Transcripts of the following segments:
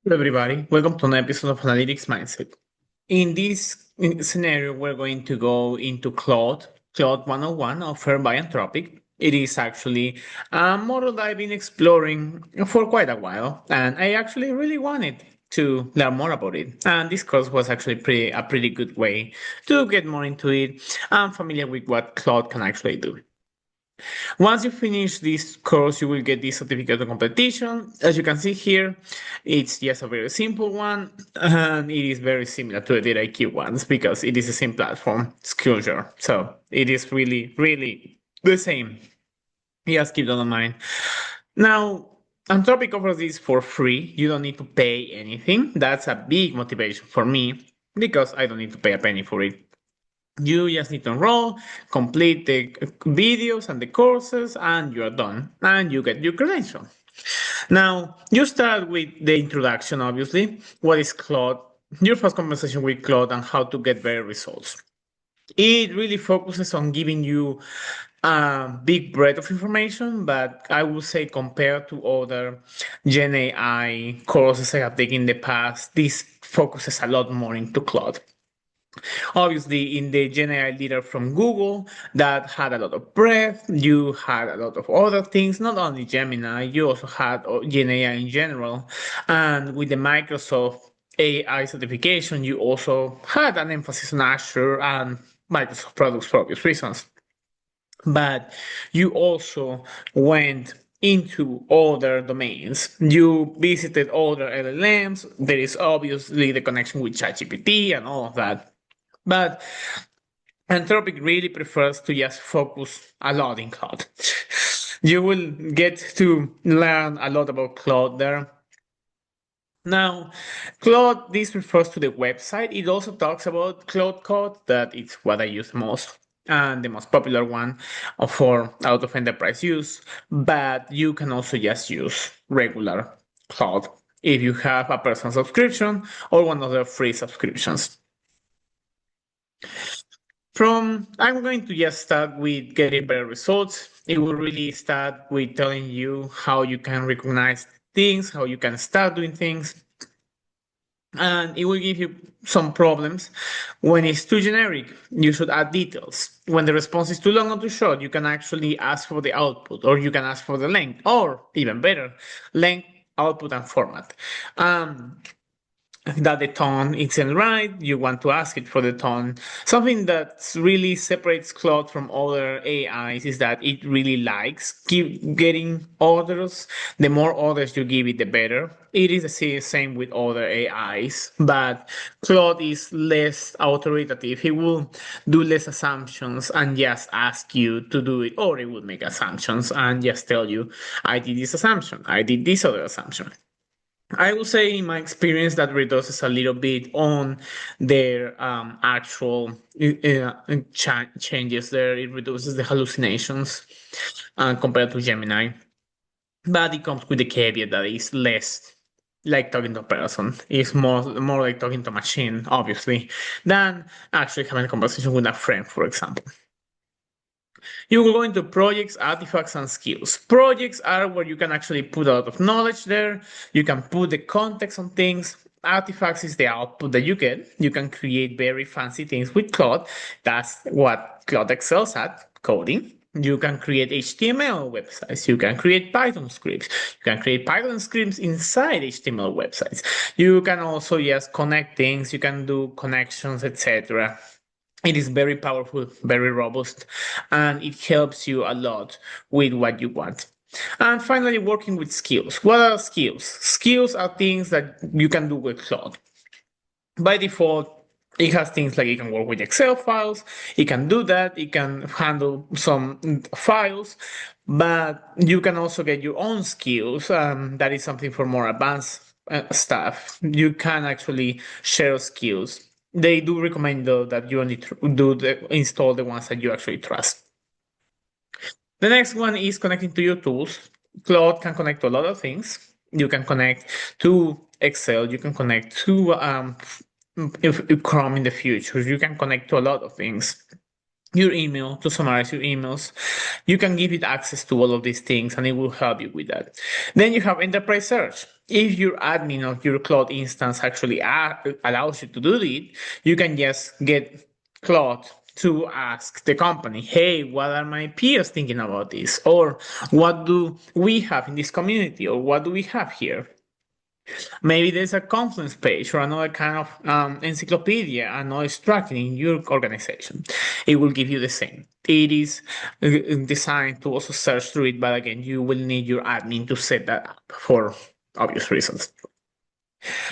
Hello, everybody. Welcome to an episode of Analytics Mindset. In this scenario, we're going to go into Claude 101 offered by Anthropic. It is actually a model that I've been exploring for quite a while, and I actually really wanted to learn more about it. And this course was actually a pretty good way to get more into it and familiar with what Claude can actually do. Once you finish this course, you will get this certificate of completion. As you can see here, it's just a very simple one, and it is very similar to the DataIQ ones because it is the same platform, Skillshare. So it is really, really the same. Just keep that in mind. Now, Anthropic offers this for free. You don't need to pay anything. That's a big motivation for me because I don't need to pay a penny for it. You just need to enroll, complete the videos and the courses, and you're done. And you get your credential. Now, you start with the introduction, obviously. What is Claude? Your first conversation with Claude and how to get better results. It really focuses on giving you a big breadth of information, but I would say compared to other Gen AI courses I have taken in the past, this focuses a lot more into Claude. Obviously, in the Gen AI leader from Google, that had a lot of breadth. You had a lot of other things, not only Gemini, you also had Gen AI in general. And with the Microsoft AI certification, you also had an emphasis on Azure and Microsoft products for obvious reasons. But you also went into other domains. You visited other LLMs. There is obviously the connection with ChatGPT and all of that. But Anthropic really prefers to just focus a lot in Claude. You will get to learn a lot about Claude there. Now, Claude, this refers to the website. It also talks about Claude Code, that is what I use most and the most popular one for out of enterprise use. But you can also just use regular Claude if you have a personal subscription or one of the free subscriptions. I'm going to just start with getting better results. It will really start with telling you how you can recognize things, how you can start doing things. And it will give you some problems. When it's too generic, you should add details. When the response is too long or too short, you can actually ask for the output, or you can ask for the length, or even better, length, output, and format. That the tone isn't right, you want to ask it for the tone. Something that really separates Claude from other AIs is that it really likes getting orders. The more orders you give it, the better. It is the same with other AIs, but Claude is less authoritative. He will do less assumptions and just ask you to do it, or it will make assumptions and just tell you, I did this assumption, I did this other assumption. I would say, in my experience, that reduces a little bit on their actual changes there. It reduces the hallucinations compared to Gemini. But it comes with the caveat that it's less like talking to a person. It's more like talking to a machine, obviously, than actually having a conversation with a friend, for example. You will go into projects, artifacts, and skills. Projects are where you can actually put a lot of knowledge there. You can put the context on things. Artifacts is the output that you get. You can create very fancy things with Claude. That's what Claude excels at, coding. You can create HTML websites. You can create Python scripts. You can create Python scripts inside HTML websites. You can also just connect things. You can do connections, etc. It is very powerful, very robust, and it helps you a lot with what you want. And finally, working with skills. What are skills? Skills are things that you can do with Claude. By default, it has things like it can work with Excel files, it can do that, it can handle some files, but you can also get your own skills. That is something for more advanced stuff. You can actually share skills. They do recommend, though, that you only install the ones that you actually trust. The next one is connecting to your tools. Claude can connect to a lot of things. You can connect to Excel. You can connect to Chrome in the future. You can connect to a lot of things. your email, to summarize your emails. You can give it access to all of these things and it will help you with that. Then you have enterprise search. If your admin of your Claude instance actually allows you to do it, you can just get Claude to ask the company, hey, what are my peers thinking about this? Or what do we have in this community? Or what do we have here? Maybe there's a Confluence page or another kind of encyclopedia, another structure in your organization. It will give you the same. It is designed to also search through it, but again, you will need your admin to set that up for obvious reasons.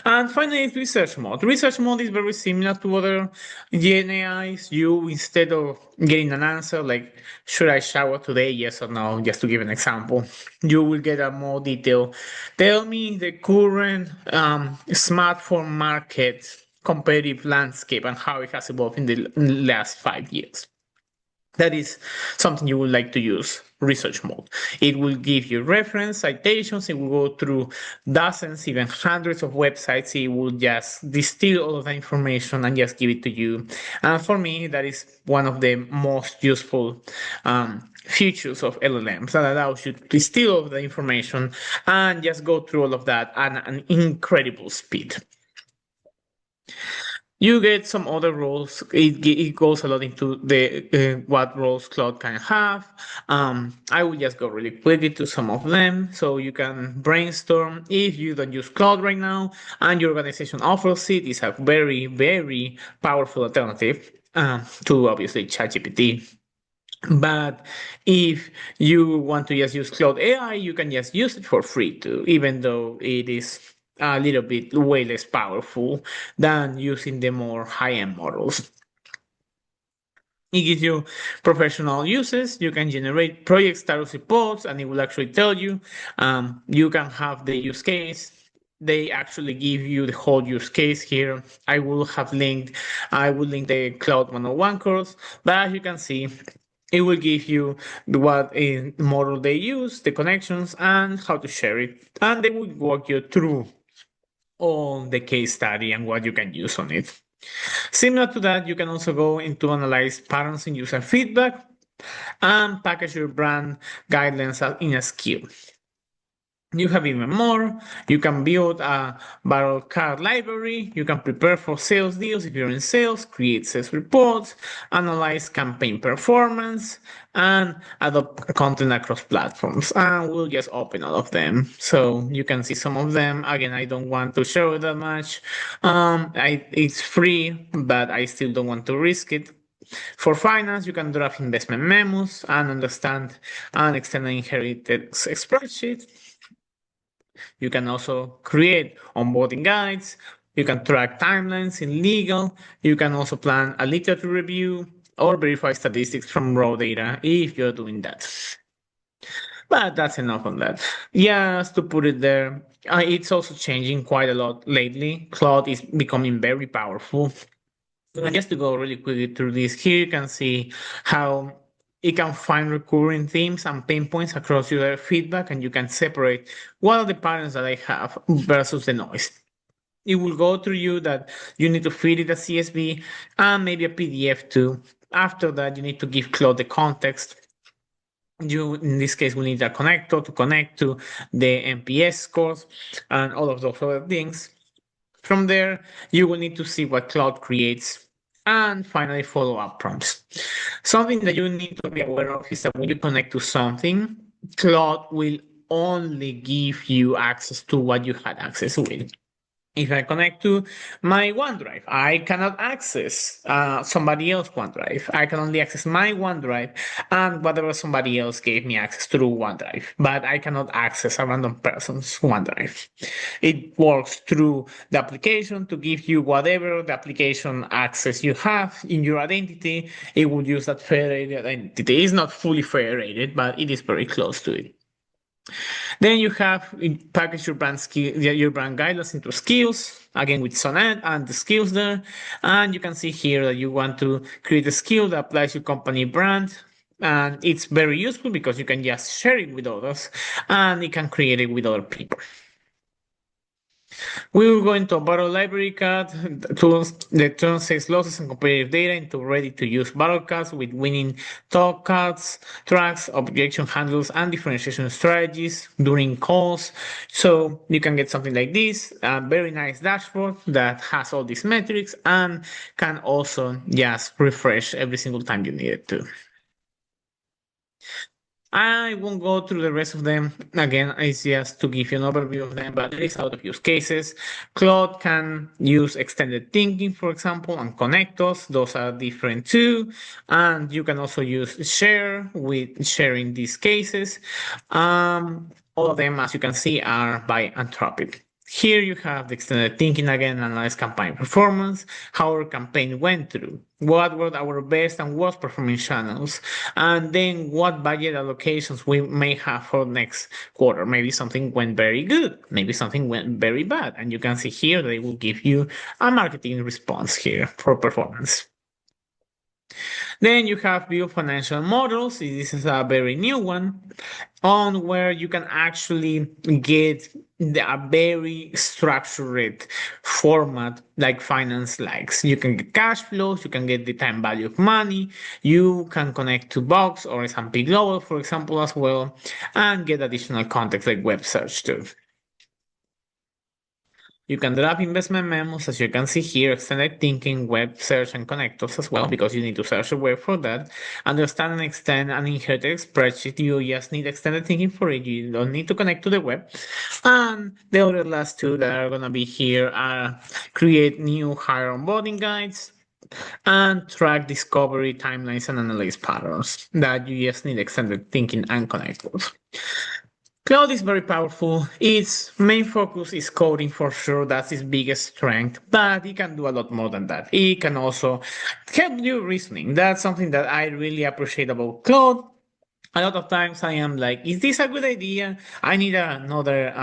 And finally, it's research mode. Research mode is very similar to other GNAIs. You, instead of getting an answer like, should I shower today, yes or no, just to give an example, you will get a more detail. Tell me the current smartphone market competitive landscape and how it has evolved in the last 5 years. That is something you would like to use research mode. It will give you reference citations. It will go through dozens, even hundreds of websites. It will just distill all of the information and just give it to you. And for me, that is one of the most useful features of LLMs that allows you to distill all of the information and just go through all of that at an incredible speed. You get some other roles. It goes a lot into the what roles Claude can have. I will just go really quickly to some of them so you can brainstorm. If you don't use Claude right now and your organization offers it, it's a very, very powerful alternative to obviously ChatGPT. But if you want to just use Claude AI, you can just use it for free too, even though it is a little bit way less powerful than using the more high-end models. It gives you professional uses. You can generate project status reports and it will actually tell you. You can have the use case. They actually give you the whole use case here. I will link the Claude 101 course, but as you can see, it will give you what model they use, the connections, and how to share it. And they will walk you through all the case study and what you can use on it. Similar to that, you can also go into analyze patterns in user feedback and package your brand guidelines in a skill. You have even more. You can build a battle card library. You can prepare for sales deals if you're in sales, create sales reports, analyze campaign performance, and adopt content across platforms. And we'll just open all of them so you can see some of them. Again, I don't want to show that much. It's free, but I still don't want to risk it. For finance, you can draft investment memos and understand and extend an inherited spreadsheet. You can also create onboarding guides. You can track timelines in legal. You can also plan a literature review or verify statistics from raw data if you're doing that. But that's enough on that. Just to put it there, it's also changing quite a lot lately. Claude is becoming very powerful. And just to go really quickly through this, here you can see how it can find recurring themes and pain points across user feedback, and you can separate what are the patterns that I have versus the noise. It will go through you that you need to feed it a CSV and maybe a PDF too. After that, you need to give Claude the context. You, in this case, will need a connector to connect to the NPS scores and all of those other things. From there, you will need to see what Claude creates and finally follow-up prompts. Something that you need to be aware of is that when you connect to something, Claude will only give you access to what you had access with. If I connect to my OneDrive, I cannot access somebody else's OneDrive. I can only access my OneDrive and whatever somebody else gave me access through OneDrive, but I cannot access a random person's OneDrive. It works through the application to give you whatever the application access you have in your identity. It will use that federated identity. It's not fully federated, but it is very close to it. Then you have package your brand guidelines into skills, again with Sonnet and the skills there. And you can see here that you want to create a skill that applies to company brand. And it's very useful because you can just share it with others and it can create it with other people. We will go into a battle library card tools that turns sales losses and competitive data into ready-to-use battle cards with winning talk cards, tracks, objection handles, and differentiation strategies during calls. So you can get something like this, a very nice dashboard that has all these metrics and can also just refresh every single time you need it to. I won't go through the rest of them. Again, it's just to give you an overview of them, but there is a lot of use cases. Claude can use extended thinking, for example, and connectors. Those are different too. And you can also use share with sharing these cases. All of them, as you can see, are by Anthropic. Here you have the extended thinking again, analyze campaign performance, how our campaign went through, what were our best and worst performing channels, and then what budget allocations we may have for next quarter. Maybe something went very good, maybe something went very bad, and you can see here they will give you a marketing response here for performance. Then you have view financial models. This is a very new one on where you can actually get a very structured format like finance likes. You can get cash flows, you can get the time value of money, you can connect to Box or S&P Global, for example, as well, and get additional context like web search too. You can drop investment memos, as you can see here, extended thinking, web search, and connectors as well, because you need to search the web for that. Understand and extend an inherited spreadsheet. You just need extended thinking for it. You don't need to connect to the web. And the other last two that are going to be here are create new hire onboarding guides and track discovery timelines and analyze patterns that you just need extended thinking and connectors. Claude is very powerful. Its main focus is coding for sure. That's its biggest strength, but it can do a lot more than that. It can also help you reasoning. That's something that I really appreciate about Claude. A lot of times I am like, is this a good idea? I need another,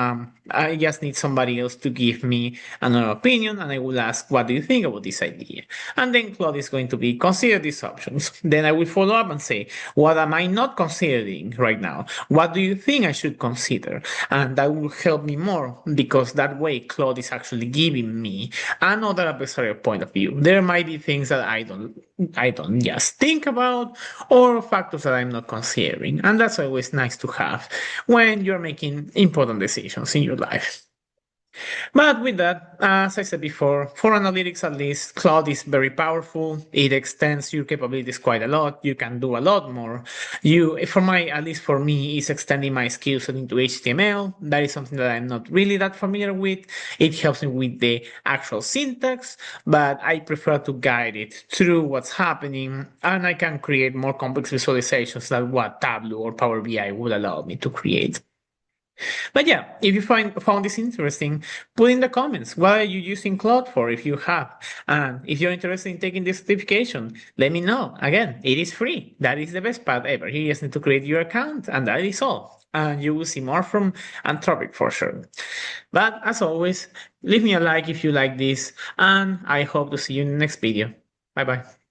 I just need somebody else to give me another opinion, and I will ask, what do you think about this idea? And then Claude is going to be, consider these options. Then I will follow up and say, what am I not considering right now? What do you think I should consider? And that will help me more, because that way Claude is actually giving me another adversarial point of view. There might be things that I don't just think about, or factors that I'm not considering. And that's always nice to have when you're making important decisions in your life. But with that, as I said before, for analytics at least, Claude is very powerful. It extends your capabilities quite a lot. You can do a lot more. At least for me, is extending my skill set into HTML. That is something that I'm not really that familiar with. It helps me with the actual syntax, but I prefer to guide it through what's happening, and I can create more complex visualizations than what Tableau or Power BI would allow me to create. But yeah, if you found this interesting, put in the comments what are you using Claude for if you have. And if you're interested in taking this certification, let me know. Again, it is free. That is the best part ever. You just need to create your account, and that is all. And you will see more from Anthropic for sure. But as always, leave me a like if you like this, and I hope to see you in the next video. Bye bye.